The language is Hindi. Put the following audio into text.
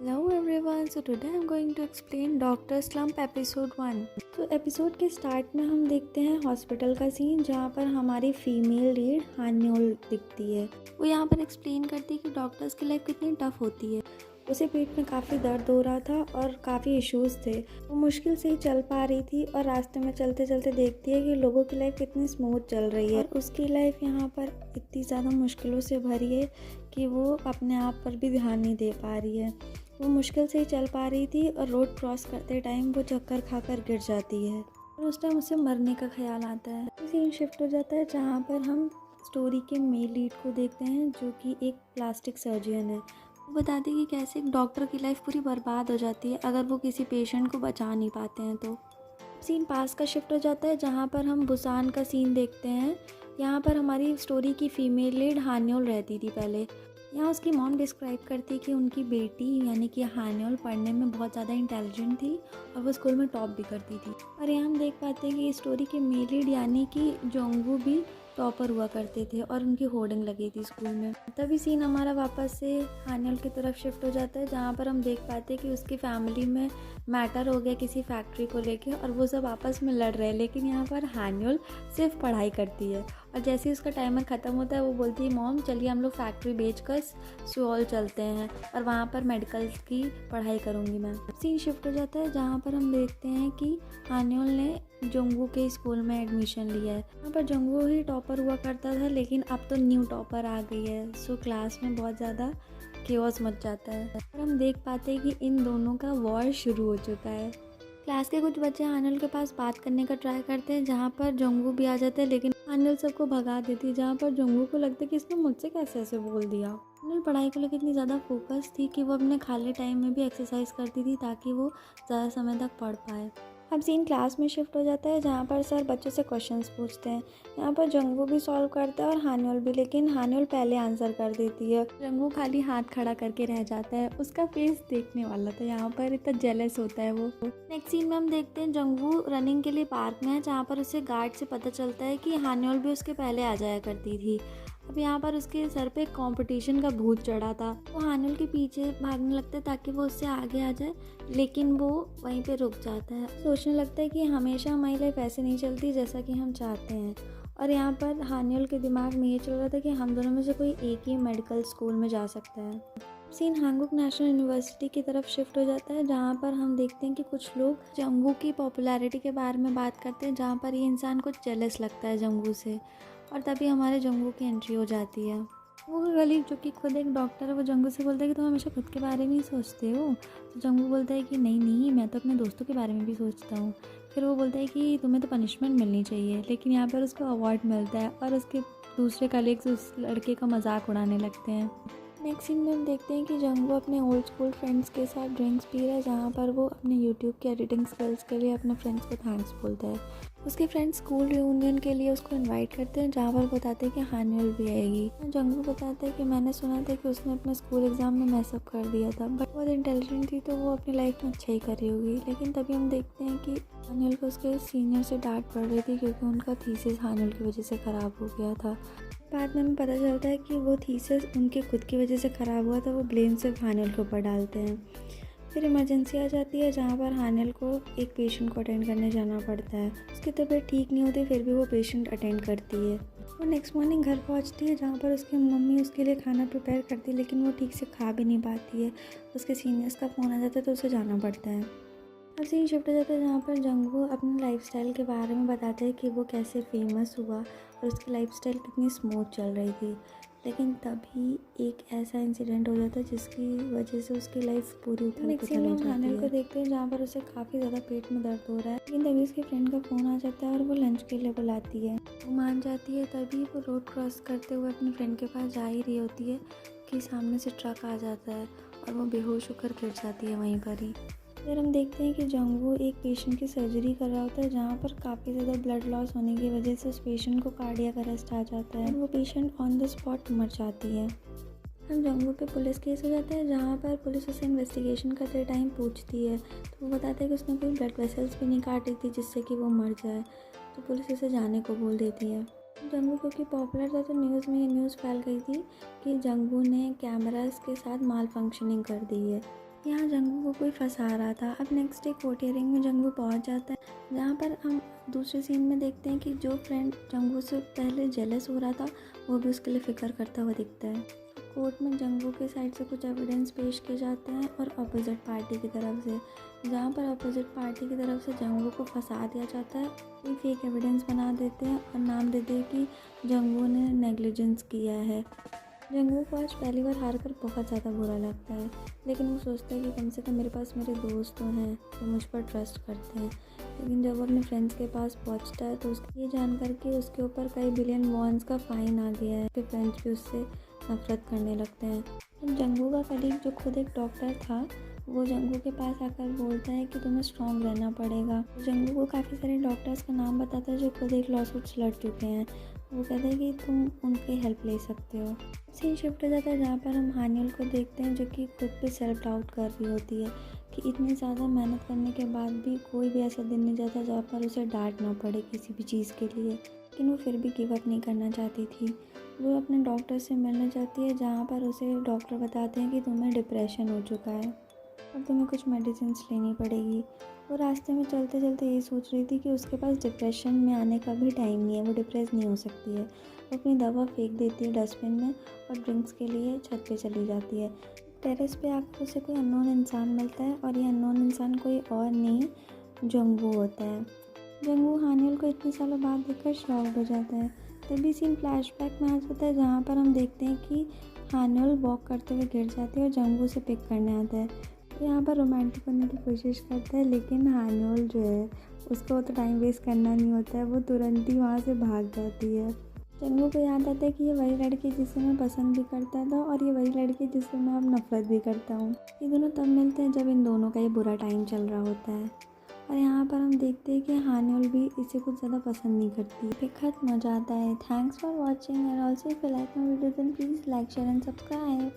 Hello everyone, so today I'm going to explain Dr. Slump episode 1. तो एपिसोड के स्टार्ट में हम देखते हैं हॉस्पिटल का सीन जहाँ पर हमारी फीमेल लीड हान्योल दिखती है। वो यहाँ पर एक्सप्लेन करती है कि डॉक्टर्स की लाइफ कितनी टफ होती है। उसे पेट में काफ़ी दर्द हो रहा था और काफ़ी इश्यूज़ थे। वो मुश्किल से ही चल पा रही थी और रास्ते में चलते चलते देखती है कि लोगों की लाइफ कितनी स्मूथ चल रही है और उसकी लाइफ यहाँ पर इतनी ज़्यादा मुश्किलों से भरी है कि वो अपने आप पर भी ध्यान नहीं दे पा रही है। वो मुश्किल से ही चल पा रही थी और रोड क्रॉस करते टाइम वो चक्कर खाकर गिर जाती है और उस टाइम उसे मरने का ख्याल आता है। सीन शिफ्ट हो जाता है जहाँ पर हम स्टोरी के मेल लीड को देखते हैं जो कि एक प्लास्टिक सर्जन है। वो बताती है कि कैसे एक डॉक्टर की लाइफ पूरी बर्बाद हो जाती है अगर वो किसी पेशेंट को बचा नहीं पाते हैं। तो सीन पास का शिफ्ट हो जाता है जहाँ पर हम बुसान का सीन देखते हैं। यहाँ पर हमारी स्टोरी की फीमेल लीड हान्योल रहती थी पहले। यहाँ उसकी मॉम डिस्क्राइब करती है कि उनकी बेटी यानी कि हान्योल पढ़ने में बहुत ज़्यादा इंटेलिजेंट थी और वो स्कूल में टॉप भी करती थी। और यहाँ हम देख पाते हैं कि स्टोरी के मेल लीड यानी कि जोंगवू भी टॉपर हुआ करते थे और उनकी होर्डिंग लगी थी स्कूल में। तभी सीन हमारा वापस से हान्योल की तरफ शिफ्ट हो जाता है जहाँ पर हम देख पाते हैं कि उसकी फैमिली में मैटर हो गया किसी फैक्ट्री को लेके और वो सब आपस में लड़ रहे हैं। लेकिन यहाँ पर हान्योल सिर्फ पढ़ाई करती है और जैसे ही उसका टाइमर ख़त्म होता है वो बोलती है मॉम चलिए हम लोग फैक्ट्री बेचकर सियोल चलते हैं और वहाँ पर मेडिकल की पढ़ाई करूँगी मैं। सीन शिफ्ट हो जाता है जहाँ पर हम देखते हैं कि हान्योल ने जोंगवू के स्कूल में एडमिशन लिया है। यहाँ पर जोंगवू ही टॉपर हुआ करता था लेकिन अब तो न्यू टॉपर आ गई है। सो क्लास में बहुत ज़्यादा केओस मच जाता है और हम देख पाते हैं कि इन दोनों का वॉर शुरू हो चुका है। क्लास के कुछ बच्चे हान्योल के पास बात करने का ट्राई करते हैं जहाँ पर जोंगवू भी आ जाता है लेकिन हान्योल सबको भगा देती है जहाँ पर जोंगवू को लगता है कि इसने मुझसे कैसे ऐसे बोल दिया। हान्योल पढ़ाई को लेकर इतनी ज़्यादा फोकस थी कि वो अपने खाली टाइम में भी एक्सरसाइज करती थी ताकि वो ज़्यादा समय तक पढ़ पाए। अब सीन क्लास में शिफ्ट हो जाता है जहाँ पर सर बच्चों से क्वेश्चंस पूछते हैं। यहाँ पर जोंगवू भी सॉल्व करता है और हान्योल भी, लेकिन हान्योल पहले आंसर कर देती है। जोंगवू खाली हाथ खड़ा करके रह जाता है। उसका फेस देखने वाला था, यहाँ पर इतना जेलस होता है वो। नेक्स्ट सीन में हम देखते हैं जोंगवू रनिंग के लिए पार्क में है जहाँ पर उसे गार्ड से पता चलता है कि हान्योल भी उसके पहले आ जाया करती थी। अब यहाँ पर उसके सर पे कंपटीशन का भूत चढ़ा था। वो हान्योल के पीछे भागने लगता है ताकि वो उससे आगे आ जाए लेकिन वो वहीं पे रुक जाता है। सोचने लगता है कि हमेशा हमारी लाइफ ऐसे नहीं चलती जैसा कि हम चाहते हैं। और यहाँ पर हान्योल के दिमाग में ये चल रहा था कि हम दोनों में से कोई एक ही मेडिकल स्कूल में जा सकता है। सीन हांगुक नेशनल यूनिवर्सिटी की तरफ शिफ्ट हो जाता है जहाँ पर हम देखते हैं कि कुछ लोग जोंगवू की पॉपुलैरिटी के बारे में बात करते हैं जहाँ पर ये इंसान कुछ जेलस लगता है जोंगवू से और तभी हमारे जोंगवू की एंट्री हो जाती है। वो कलीग जो कि खुद एक डॉक्टर है वो जोंगवू से बोलता है कि तुम हमेशा खुद के बारे में ही सोचते हो। तो जोंगवू बोलता है कि नहीं मैं तो अपने दोस्तों के बारे में भी सोचता हूँ। फिर वो बोलता है कि तुम्हें तो पनिशमेंट मिलनी चाहिए लेकिन यहाँ पर उसको अवार्ड मिलता है और उसके दूसरे कलीग्स उस लड़के का मजाक उड़ाने लगते हैं। नेक्स्ट सीन में हम देखते हैं कि जोंगवू अपने ओल्ड स्कूल फ्रेंड्स के साथ ड्रिंक्स पी रहा है जहाँ पर वो अपने यूट्यूब के एडिटिंग स्किल्स के लिए अपने फ्रेंड्स को थैंक्स बोलता है। उसके फ्रेंड्स स्कूल रियूनियन के लिए उसको इनवाइट करते हैं जहाँ पर बताते हैं कि हान्योल भी आएगी। जोंगवू बताता है कि मैंने सुना था कि उसने अपने स्कूल एग्जाम में मैसअप कर दिया था बट बहुत इंटेलिजेंट थी तो वो अपनी लाइफ में अच्छा ही कर रही होगी। लेकिन तभी हम देखते हैं कि हान्योल को उसके सीनियर से डांट पड़ रही थी क्योंकि उनका थीसिस हान्योल की वजह से ख़राब हो गया था। बाद में हमें पता चलता है कि वो थीसिस उनके खुद की वजह से ख़राब हुआ था। वो ब्लेम सिर्फ हान्योल के ऊपर डालते हैं। फिर इमरजेंसी आ जाती है जहाँ पर हान्योल को एक पेशेंट को अटेंड करने जाना पड़ता है। उसकी तबीयत ठीक नहीं होती फिर भी वो पेशेंट अटेंड करती है। वो नेक्स्ट मॉर्निंग घर पहुँचती है जहाँ पर उसकी मम्मी उसके लिए खाना प्रिपेयर करती है लेकिन वो ठीक से खा भी नहीं पाती है। उसके सीनियर्स का फ़ोन आ जाता है तो उसे जाना पड़ता है। अब सीन शिफ्ट हो जाता है जहाँ पर जोंगवू अपने लाइफस्टाइल के बारे में बताते हैं कि वो कैसे फेमस हुआ और उसकी लाइफस्टाइल कितनी स्मूथ चल रही थी। लेकिन तभी एक ऐसा इंसिडेंट हो जाता है जिसकी वजह से उसकी लाइफ पूरी उथल-पुथल हो जाती है। हान्योल को देखते हैं जहाँ पर उसे काफ़ी ज़्यादा पेट में दर्द हो रहा है लेकिन तभी उसके फ्रेंड का फ़ोन आ जाता है और वो लंच के लिए बुलाती है। वो मान जाती है। तभी वो रोड क्रॉस करते हुए अपने फ्रेंड के पास जा ही रही होती है कि सामने से ट्रक आ जाता है और वो बेहोश होकर गिर जाती है वहीं पर ही। फिर हम देखते हैं कि जोंगवू एक पेशेंट की सर्जरी कर रहा होता है जहाँ पर काफ़ी ज़्यादा ब्लड लॉस होने की वजह से उस पेशेंट को कार्डियक अरेस्ट आ जाता है और वो पेशेंट ऑन द स्पॉट मर जाती है। हम जोंगवू पे पुलिस केस हो जाता है जहाँ पर पुलिस उसे इन्वेस्टिगेशन करते टाइम पूछती है तो वो बताता है कि उसने कोई ब्लड वेसल्स भी नहीं काटी थी जिससे कि वो मर जाए। तो पुलिस उसे जाने को बोल देती है। जंगू क्योंकि पॉपुलर था तो न्यूज़ में ये न्यूज़ फैल गई थी कि जंगू ने कैमरास के साथ माल फंक्शनिंग कर दी है। यहाँ जंगू को कोई फंसा रहा था। अब नेक्स्ट डे कोर्ट हियरिंग में जंगू पहुँच जाता है, जहाँ पर हम दूसरे सीन में देखते हैं कि जो फ्रेंड जंगू से पहले जेलस हो रहा था वो भी उसके लिए फ़िक्र करता हुआ दिखता है। कोर्ट में जंगू के साइड से कुछ एविडेंस पेश किए जाते हैं और अपोजिट पार्टी की तरफ से, जहाँ पर अपोजिट पार्टी की तरफ से जंगू को फंसा दिया जाता है। ये फेक एविडेंस बना देते हैं और नाम देते हैं कि जंगू ने नेग्लिजेंस किया है। जंगू को आज पहली बार हार कर बहुत ज़्यादा बुरा लगता है, लेकिन वो सोचता है कि कम से कम मेरे पास मेरे दोस्त तो हैं जो मुझ पर ट्रस्ट करते हैं। लेकिन जब वो अपने फ्रेंड्स के पास पहुंचता है तो उसकी ये जानकर कि उसके ऊपर कई बिलियन वॉन्स का फ़ाइन आ गया है, उसके फ्रेंड्स भी उससे नफरत करने लगते हैं। तो जंगू का कलीग जो खुद एक डॉक्टर था, वो जंगू के पास आकर बोलता है कि तुम्हें स्ट्रॉन्ग रहना पड़ेगा। जंगू को काफ़ी सारे डॉक्टर्स का नाम बताता है जो खुद एक लॉसूट्स लड़ चुके हैं। वो कहते हैं कि तुम उनकी हेल्प ले सकते हो। सीन शिफ्ट हो जाता है जहाँ पर हम हानियल को देखते हैं जो कि खुद पे सेल्फ डाउट कर रही होती है कि इतनी ज़्यादा मेहनत करने के बाद भी कोई भी ऐसा दिन नहीं जाता जहाँ पर उसे डांट ना पड़े किसी भी चीज़ के लिए। लेकिन वो फिर भी गिव अप नहीं करना चाहती थी। वो अपने डॉक्टर से मिलना चाहती है, जहाँ पर उसे डॉक्टर बताते हैं कि तुम्हें डिप्रेशन हो चुका है और तुम्हें कुछ मेडिसिन लेनी पड़ेगी। वो रास्ते में चलते चलते यही सोच रही थी कि उसके पास डिप्रेशन में आने का भी टाइम नहीं है, वो डिप्रेस नहीं हो सकती है। वो अपनी दवा फेंक देती है डस्टबिन में और ड्रिंक्स के लिए छत पे चली जाती है। टेरेस पे आकर उसे कोई अननोन इंसान मिलता है और ये अननोन इंसान कोई और नहीं जंगू होता है। जंगू हानियल को इतने सालों बाद देखकर शॉक्ड हो जाता है। तभी सीन फ्लैशबैक में आ जाता है जहाँ पर हम देखते हैं कि हानियल वॉक करते हुए गिर जाती है और जंगू से पिक करने आता है। यहाँ पर रोमांटिक होने की कोशिश करता है, लेकिन हानियल जो है उसको तो टाइम वेस्ट करना नहीं होता है, वो तुरंत ही वहाँ से भाग जाती है। जंगू को याद आता है कि ये वही लड़की जिसे मैं पसंद भी करता था और ये वही लड़की जिससे मैं अब नफरत भी करता हूँ। ये दोनों तब मिलते हैं जब इन दोनों का ये बुरा टाइम चल रहा होता है। और यहाँ पर हम देखते हैं कि हानियल भी इसे कुछ ज़्यादा पसंद नहीं करती। फिर खत्म हो जाता है। Thanks for watching and also if you like my video then please like share and subscribe.